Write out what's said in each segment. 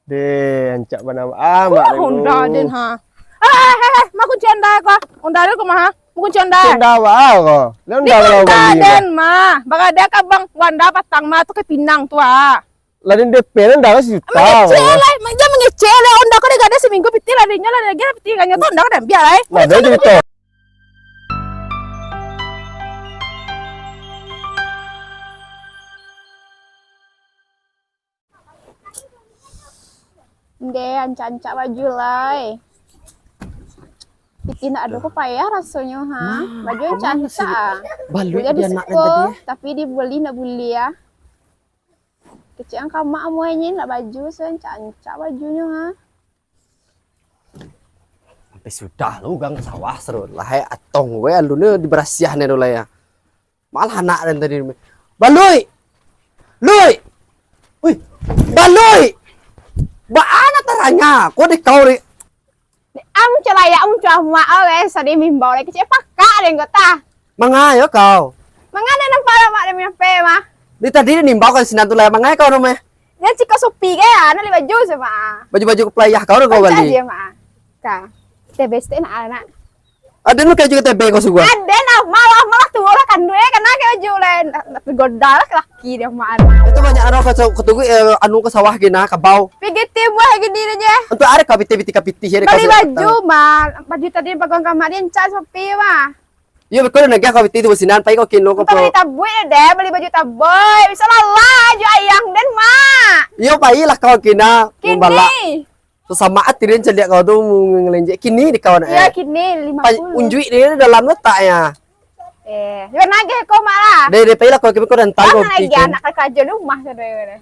Deh, ancak mana amat Honda din ha. Hei, mau kunci Honda ko. Honda din ko mah. Mau kunci Honda. Honda wow ko. Lah Di Honda kalau Honda beli. din mah. Baka ada ka bang Wanda patang mah tuh ke Pinang tuh ah. Lah din DP Honda kan juta. Mengecele, dia mengecele Honda ko ada seminggu pitil adanya lah lagi pitil kan tuh Honda ko dan biar eh. Nah, dia juta. Deh, anca-anca baju lah. Bikin ada kok payah rasanya ha. Baju cantik. Balut Jadi dia nak suka, tadi. tapi dibeli nak beli ya. Kecil kamak amuanya nak baju cantik bajunya ha. Sampai sudah lu gang sawah seru lah hai atong we alune di berasiah ne lah ya. Malah anak dan tadi. Baloi. Lui. Wih, baloi. Ba anak taranya, kok di kau ri. Ang celaya ang cuma awe sadi mimbau lagi kecil pakak deh ta. Mangayo kau. Mangana nang para mak demi pe mah. Di tadi nimbau kan sinan tu lah mangayo kau namanya. Dia cika sopi kaya na li baju sama. Baju-baju kepelayah kau kau bali. Dia mah. Ka. Te beste na anak. Ada nu kayak juga tebe kau suka. Ada na malah tuh lah kan due karena kayak baju lain tergoda lah laki dia mah. Itu banyak anu ketunggu anu ke sawah gina kabau. Pigiti buah gini aja. Untuk ada kapiti here Beli baju mah. Baju tadi pegang kamar dia cak sopi mah. Iya betul nak kapiti itu sinan pai kau kino kau. Kita beli tabui deh, beli baju tabui. Bisa lah ju ayang dan mak. Iya pai lah kau kina membalak. Kini. Sesama atirin celiak kau tuh ngelenjek kini di kawan Iya kini 50. unjui dia dalam letaknya. Jangan nagih kau malah. Dari pai lah kau kau dan tahu Jangan lagi anak kerja rumah saudara.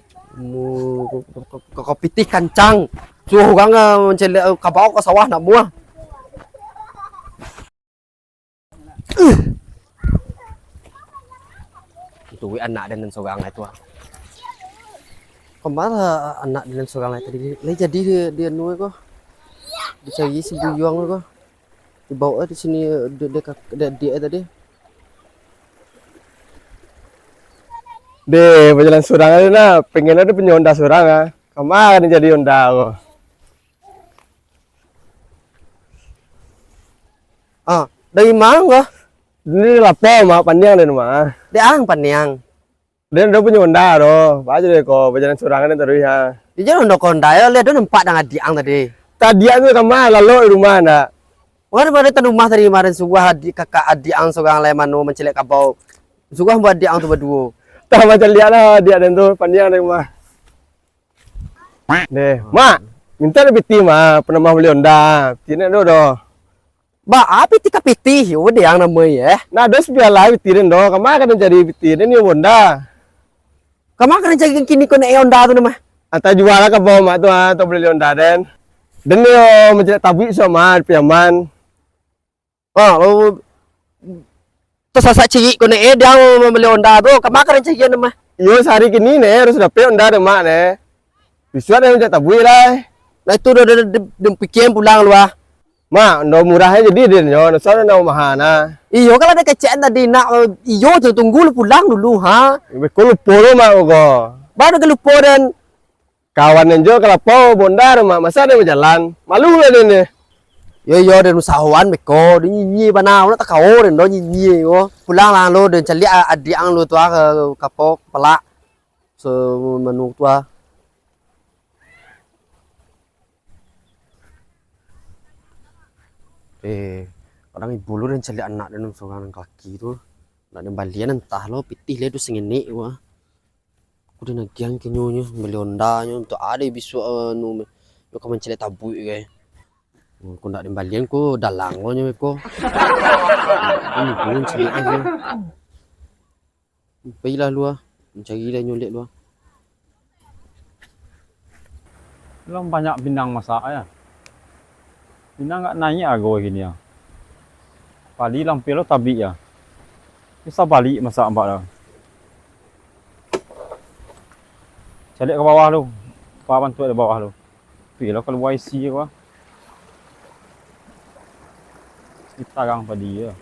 Kau pitih kancang. Suhu kang menceliak kabau ke sawah nak buah. Itu anak dan seorang itu. Kemana anak dan seorang tadi? Lai jadi dia nuai kok. Dicari si buyong kok. Dibawa di sini dia tadi. Deh, berjalan surang aja nah. Pengen ada punya Honda surang ah. Kemarin jadi Honda aku. Ah, dari mana kok? Ini lapor mak panjang deh mah. Dia ang paniang. Dia udah punya Honda doh. Baju deh kok berjalan surang aja terus ya. Dia jangan untuk konda ya, lihat dia nampak dengan diang tadi. Tadi aku kemana lalu di rumah nak. Orang pada tanah rumah tadi kemarin sungguh kakak diang seorang lain manu mencelik kabau. Sungguh buat diang tu berdua. Tak macam lihat lah dia dan tu panjang deh mah. Deh, mak minta lebih tim mah pernah mau beli Honda. Tina doh. Ba api tika piti, oh diang namanya ya. Nah, dos biar lah bitirin doh. Kemana kan jadi bitirin ni Honda. Kamu kan jadi kini kau nak Honda tu nama. Atau jual lah ke bawah mak tu atau beli Honda dan yo mencari tabik sama piaman. Oh, lalu tersasak ciri kau nak dia mau beli Honda tu. Kamu kan jadi nama. Yo sehari kini nih harus dapat Honda deh mak nih. Bisa deh mencari tabik lah. Nah itu udah pikir pulang lu ah. Mak, no murahnya jadi dia yo, soalnya no mahal nah. Iyo kalau ada kecil tadi nak iyo tu tunggu lu pulang dulu ha. Kalau poro mak kok. Baru kalau lupa dan Kawan yang jual kalau po bondar mak masa dia berjalan. Malu lah dia nih. yo dan usahawan beko dia nyi banau nak tak kau dan do nyi yo. Pulang lah lu dan cari adik ang lu tua ke kapok pelak. Semenu tua. Orang ibu lu dan cari anak dan seorang kaki tu. Nak dan balian entah lo pitih le tu sengene wah. Aku dah nagiang kenyonya beli Honda nya untuk ada bisu anu yo kau mencari tabu ke. Aku nak dan balian ku dalang nya ko. Ini pun cari aja. Baiklah lu ah. Mencari dah nyolek lu ah. Belum banyak bintang masak ya. Bintang nggak naik ago gini ya. Pali lampir lo tabi ya. Bisa balik masak empat dah. Calik ke bawah lu. Pak bantu di bawah lu. Pilih kalau YC apa. Kita gang padi ya.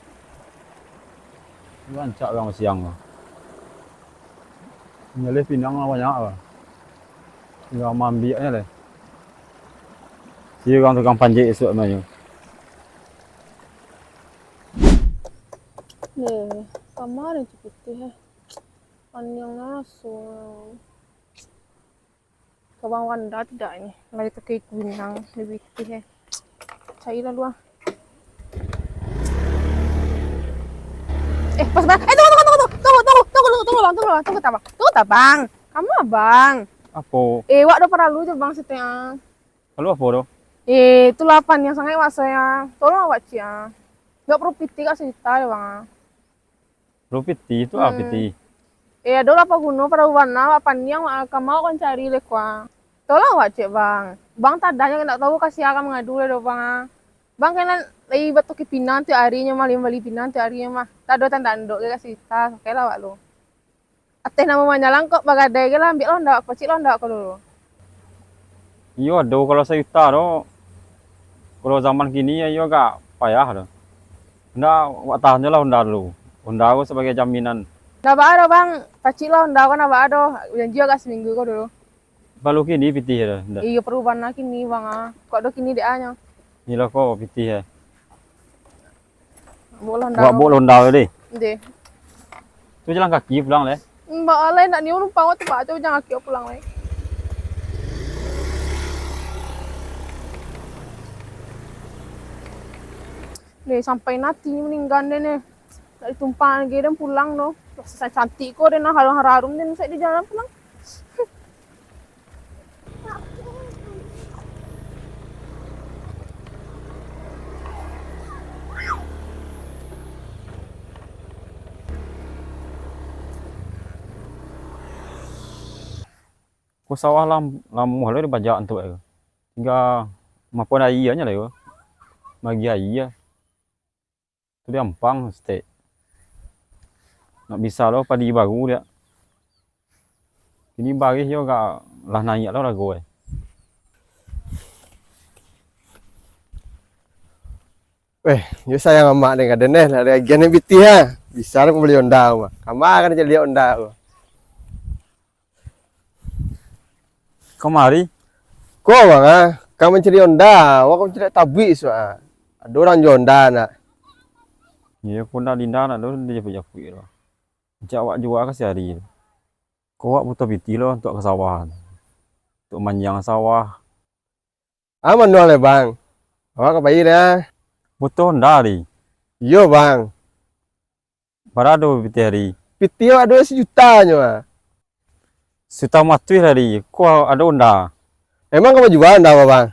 Lancak gang siang lah. Nyalih pinang lah banyak lah. Tinggal mambiaknya lah. Si orang tukang panjat esok namanya. Nih, sama nih putih. Panjang langsung. Kabang Wanda tidak ini. Lagi ke Gunang lebih putih. Cari lalu ah. Pas bang. Tunggu tak bang. Kamu abang. Apa? Wak do perlu tuh bang setengah. Kalau apa doh? Itu 8 yang sangat masanya. Tolong awak cia. Gak perlu piti kak cerita ya bang. Rupiti itu apa piti? Ada apa gunung pada warna apa panjang kamu kan cari lekwa. Tolong awak cia bang. Bang tadanya nggak tahu kasih akan mengadu le do bang. Bang kena lagi batu ke Pinang tu harinya mah bali Pinang tu harinya mah. Tado tandando ke kasih cerita kayak lah wak lo. Ateh nama manyalang kok bagadai ke lah ambil lo ndak kecil lo ndak ko dulu. Iya, ada kalau saya tahu, kalau zaman kini ya iya gak payah dah. Ndak, waktu lah Honda dulu. Honda aku sebagai jaminan. Ndak ada bang, kecil lo ndak kan ndak ada. Janji agak seminggu kok dulu. Baru kini pitih dah. Iya perubahan lagi nih bang ah. Kok do kini dia nya. Ini lah kok pitih ya. Boleh Buat ndak. buat Honda deh. Deh. Tu jalan kaki pulang leh. Mbak alai nak ni numpang waktu pak tu jangan kio pulang lagi. Nih sampai nanti meninggal deh nih. Dari tumpang lagi dan pulang no. Saya cantik kok dan harum-harum dan saya di jalan pulang. Ku sawah lam halau di bajak tu ya. Hingga maupun ayahnya lah yo. Bagi ayah. Tu dia ampang stay. Nak bisa lo padi baru dia. Ini bagi yo gak lah naik lo rago eh. Yo sayang emak nih kadang nih dari agen biti ha. Bisa aku beli Honda mah. Kamu akan jadi Honda. Kemari Kau bang ah, kamu mencari Honda, kamu tidak tabik soal. Ada orang jual Honda nak. ya aku nak linda nak lo dia japuk lo. Cak awak jual ke sehari. Kau awak butuh biti lo untuk kesawahan. Untuk manjang sawah. Aman dong le bang. Awak kebayi dah. Butuh Honda di. Yo bang. Parado biti hari. Piti ada 1 juta nyawa. Sudah mati hari. Kau ada Honda. Emang kamu jual Honda apa bang?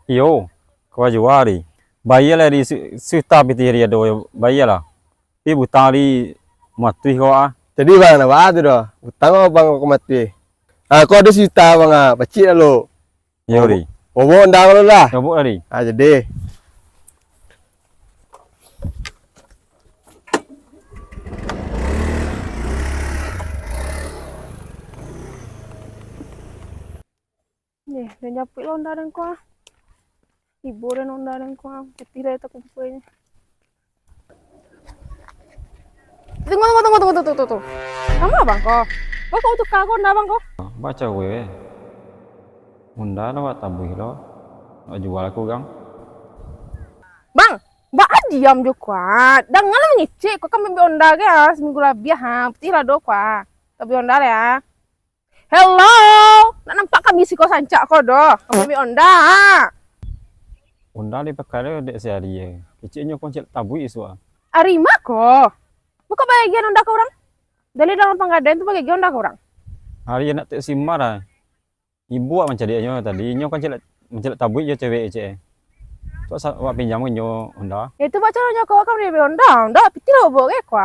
Iyo. Kau jual hari. Bayar hari sudah biti hari ada bayar lah. Tapi butang hari mati kau ah. Jadi bang, apa tu dah? Utang apa bang aku mati? Kau ada 1 juta bang ah, pecik lo. Iyo hari. Bawa Honda kalau lah. Cabut hari. Jadi. Nih, dan japuk lo Honda dan kau. Ibu dan Honda dan kau. Putih dah tak kumpulnya. Tunggu. Kamu abang kau? Kau untuk kau Honda bang kau? Baca gue. Honda lo awak tabuh lo. Nak jual aku gang. Bang, mbak diam jo kuat. Dah ngalah ngecek kau kan beli Honda ke ya seminggu lebih ha. Putih lah do kuat. Tapi Honda ya. Hello, nak nampak kami si kau sancak kau doh. Kamu beli Honda ha. Honda di pakai dek sehari ya. Kecilnya kau cek tabuh isu ah. Arima kau. Buka bagian Honda kau orang. Dari dalam penggadaian tu bagian Honda kau orang. Hari nak tak simar ah. Ibu awak macam dia tadi. Nyo kan cek tabuh je cewek cek. Tu awak pinjam nyo Honda. Ya itu pacarnya kau kan beli Honda. Honda piti lah bawa ke kau.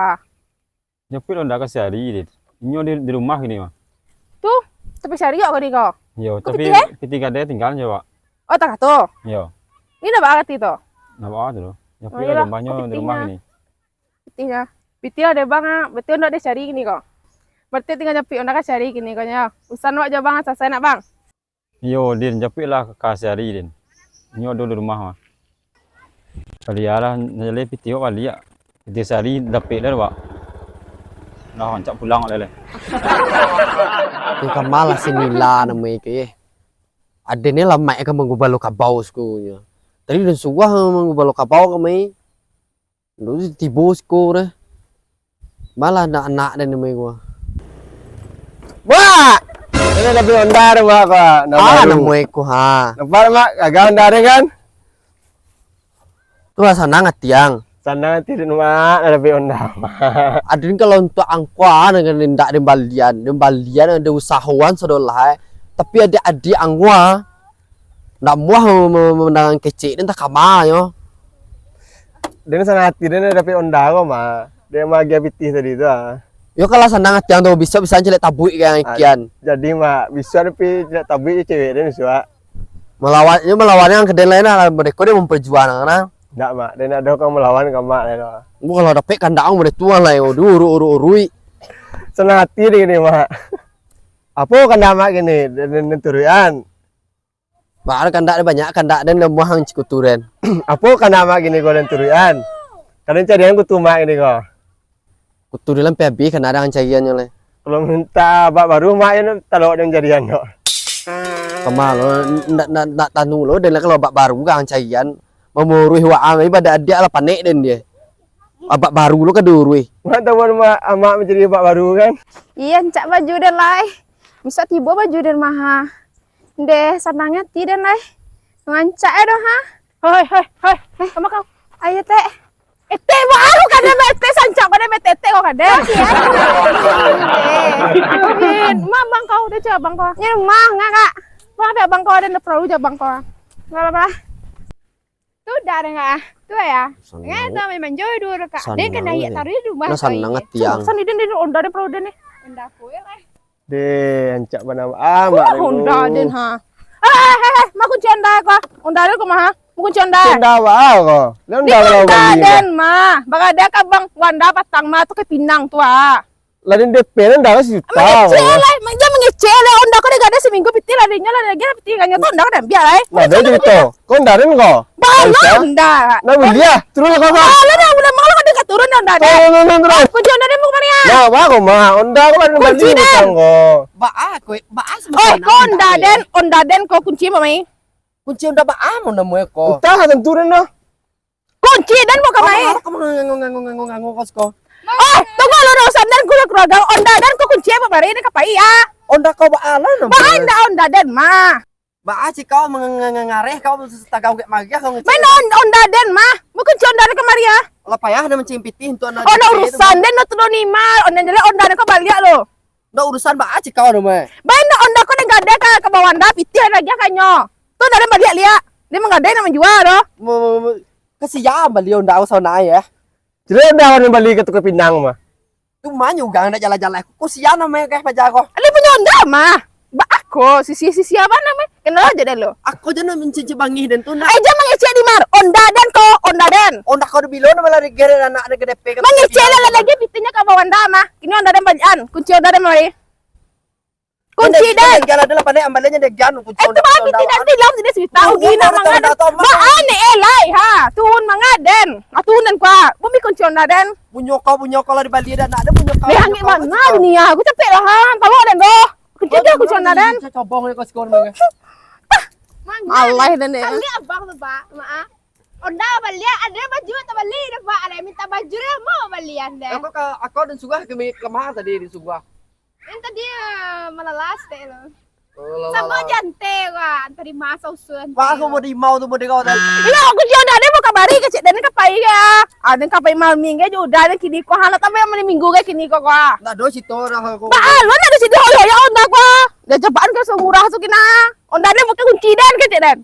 Nyopir Honda ke sehari dit. Nyo di rumah gini mah. Tuh, tapi sehari kau di kau. Yo, Kau tapi piti, piti kada tinggal je pak. Oh tak tu. Yo, Ini dah bakat itu. nampak tu. Nyopir iyalah, rumahnya kau di rumah pitinya. gini. Pitinya. Piti lah deh bang. Betul Honda ada sehari gini kau. Berarti tinggal nyapik Honda kan sehari gini kau nya. Usan wak jauh bang selesai nak bang. Yo, din nyopir lah ke sehari din. Nyo di rumah mah. Kali lah nyale piti wak balik ya. Piti sehari dapet dah pak. Dah hancak pulang lele. Itu kan malas si Nila namanya ke. Adene lama ka mangubah lo kabau skunya. Tadi dan suah mangubah lo kabau kami. Lu tibo sko deh. Malah anak-anak dan namanya gua. Wah! Ini ada ondar mak kok. Namanya ko ha. Nampak mak kagak ondar kan? Tuh sana ngatiang. Sana tidur mak ada ondar. Adin kalau untuk angkua dengan ndak di balian ada usahawan sadolah. Tapi ada adik angkua ndak muah menangan kecil dan tak kama yo. Dia sana hati dia ada ondar kok mak. Dia magia pitih tadi tu ah. Yo kalau sana ngatiang tuh bisa celek tabui kayak kian. Jadi mak bisa tapi tidak tabui cewek dia bisa. Melawannya yang kedai lain lah mereka dia memperjuangkan nah. Nggak mak, dia nak ada kau melawan kau mak dia. Bu kalau dapat kandang mereka tua lah yo urui. Senang hati dia ni mak. Apa kandang mak gini dan turian. Bahkan kandak ada banyak kandak dan lemuang cikuturen. Apa kandang mak gini kau dan turian. Kadang carian ku tumak ini kau. Kutu dalam PB kan ada cariannya le. Kalau minta bak baru mak ini talok dan jadian kau. Kemal lo nak tanu lo dan kalau bak baru kan carian memurui wa ami pada dia lah panek dan dia. Abak baru lo kedurui. Mak tahu mak amak menjadi bak baru kan. Iya, cak baju dan lai. Bisa tiba baju dan maha. Deh, senangnya ti dan lai. Ngancak dah ha. Hoi. Kamu kau. Ayo teh. Teh baru kan ada teh sancak pada tete kau kan deh. Ma bang kau udah coba bang kau. Ini mah enggak. Mah apa bang kau ada perlu coba bang kau. Enggak apa-apa. Tuh dah enggak. Tuh ya. Enggak tuh memang joy dulu kak. Dia kena ya taruh di rumah. Nah senang ngatiang. Sana dia onda ada perlu deh. Onda aku ya. Deh, ancak mana mak. Onda den ha. Mak kunci onda kau. Onda ada kau mah. Kunci onda. Onda wow kau. Onda kalau beli. Den mah. Baka ada ka bang Wanda patang mah tuh ke Pinang tuh ah. Lain DP ndak sih tahu. Mengecele, dia mengecele. Onda kau ada seminggu pitil adanya lah lagi pitingannya tuh onda kau biar lah. Nah, dia gitu. Kau ndarin kau. Bang onda. Nah, beli ya. Turun kau. Oh, lah udah malu kan dia turun onda deh. Turun. Kunci onda deh mau kemana ya? Nah, mak kau mah. Onda kau kan beli utang kau. Kau onda den kau kunci mamai. Kunci udah bak mau namanya ko. Utang akan turun dah. Kunci dan mau kemana? Kamu nganggung kos ko. Oh, tunggu lo urusan dan kulo keluarga onda dan kau kunci apa bari ini kapai ya? Onda kau baalan Bahan dah onda den mah. Ba si kau mengareh kau tagaw kayak magya kau ngecek. Main onda den mah. Mau kunci onda den kemari ya? Lah payah ada mencimpiti untuk anak. Oh, urusan den lo tuh lima. Onda jadi onda den kau balik lo. Udah urusan ba si kau namanya. Bahan onda kau den gade ke bawah onda piti lagi kanyo. Tuh dari balik lihat. Dia menggadai nama jual lo. Kasihan beliau ndak usah naik ya. Jadi dah orang balik ke tukar Pinang mah. Tu mah juga ndak jalan-jalan. Kasihan namanya kayak pajar ko. Ali punya onda mah. Ba aku sisi apa namanya? Kenal aja deh lo. Aku jangan mencinci bangih dan tuna. Aja mengecek di mar. Onda den ko, onda den. Onda kau bilo nama lari gere anak ada gede pe. Mengecek lagi pitinya ke bawah onda mah. Kini onda den balian. Kunci onda den mari. Kunci den. Jalan adalah pandai ambalnya dek jan kunci Itu mah piti nanti lam tidak sih tahu gina mangad. Ba ane elai ha. Tuhun mangaden. Atunan kwa. Bumi kunci onda den. Punya kau lah di Bali dan ada punya kau. Lehangi mana ni ya? Aku capek lah han. Kalau den doh. Kunci dia kunci onda den. Cobong ni kau skor mangga. Allah dan ya. Kali abang tuh pak, maaf. Onda beli ada baju tak beli dah pak, ada minta baju dia mau beli anda. Aku dan suga kami kemana tadi di suga. Ini tadi melelas teh lo. Sama jante wah, tadi masa usun. Pak aku mau di mau tuh mau di kau tadi. Iya, aku juga ada mau kabari kecik dan kapai ya. Ada kapai malam minggu juga udah ada kini kok halat tapi yang minggu kayak kini kok gua. Nah do situ dah aku. Pak, lo ada situ hoyo onda gua. Udah cobaan ke semurah sukina. Onda ada bukan kunci dan kecik dan.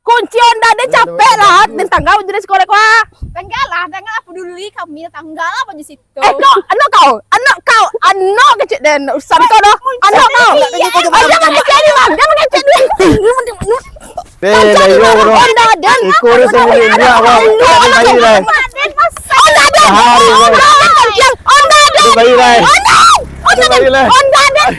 Kunci onda ada capek lah, dan tangga udah sekolah gua. Tanggal apa dulu kami tanggal apa di situ. Anak kau, anak kecik dan urusan kau dah. Anak kau. Jangan ngecek ni bang, jangan ngecek ni. Dah yo bro. Onda dan. Ikut sendiri dia awak. Bayi dah. Onda dan. Onda dan. Bayi dah. Onda dan. Onda dan.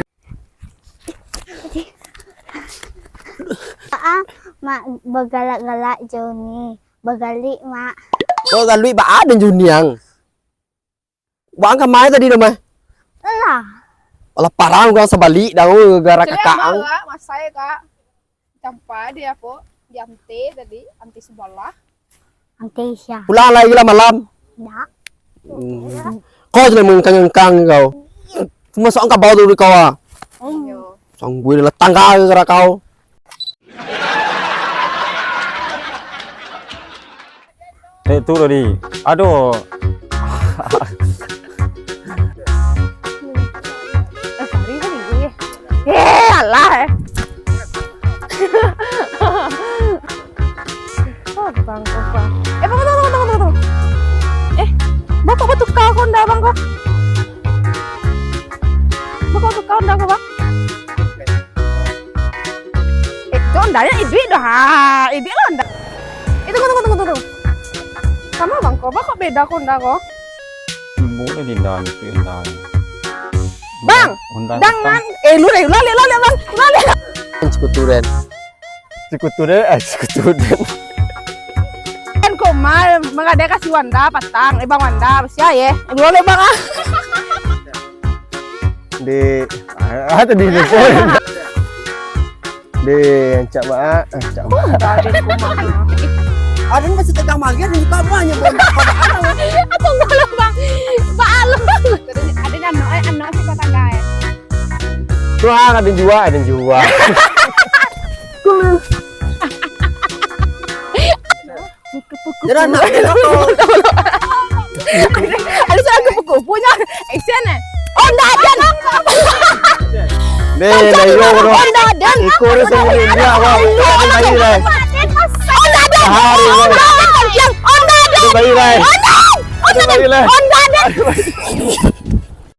Mak bergalak-galak jauh ni. Bergalik mak. Kau kan lui ba dan juniang. Bang kemana tadi nama? Lah. Olah parang kau sebalik dah gara Jadi kakak. ama kak, mas saya kak. Campa dia po, di ante tadi, ante sebelah. Antisya. Pulang lagi lah malam. Dak. Kau jangan mengkang-kang kau. Cuma soal kau bawa dulu kau ah. Yo. Soal gue dah tangga gara kau. Itu tadi. Aduh. Sorry tadi gue. Alah. Oh, bang, oh, bang. Bang, tunggu. Bang, kok betul kau konda, bang, kok? Bang, kok betul kau konda, kok, bang? Kondanya idik dah. Idik lah, konda. Tunggu. Sama bang, kok beda konda, kok? Boleh dindan itu dindan. Bang, Honda jangan. Lu deh, lali, bang. Lali. Cikuturen. Sekuturen. Kan komal, mengada kasih Wanda patang, bang Wanda, sia ya. Lu lali, bang ah. Di tadi di poin. Di cak mak, cak mak. Ada kumaha. Ada yang masih tegang magir di kamu hanya boleh. Apa boleh, bang? Baalem. Terus ada anak si kota guys. Tuh ada yang jual. Jangan nak Ada saya kupu-kupunya. Action eh. Oh, enggak ada. Deh, yo bro. Oh, enggak ada. Ikut dia sama dia awak. Bayi lah. Oh, enggak ada. Hari Oh, lah. enggak ada. Bayi lah. Oh, enggak ada. Bayi lah. Oh, enggak ada.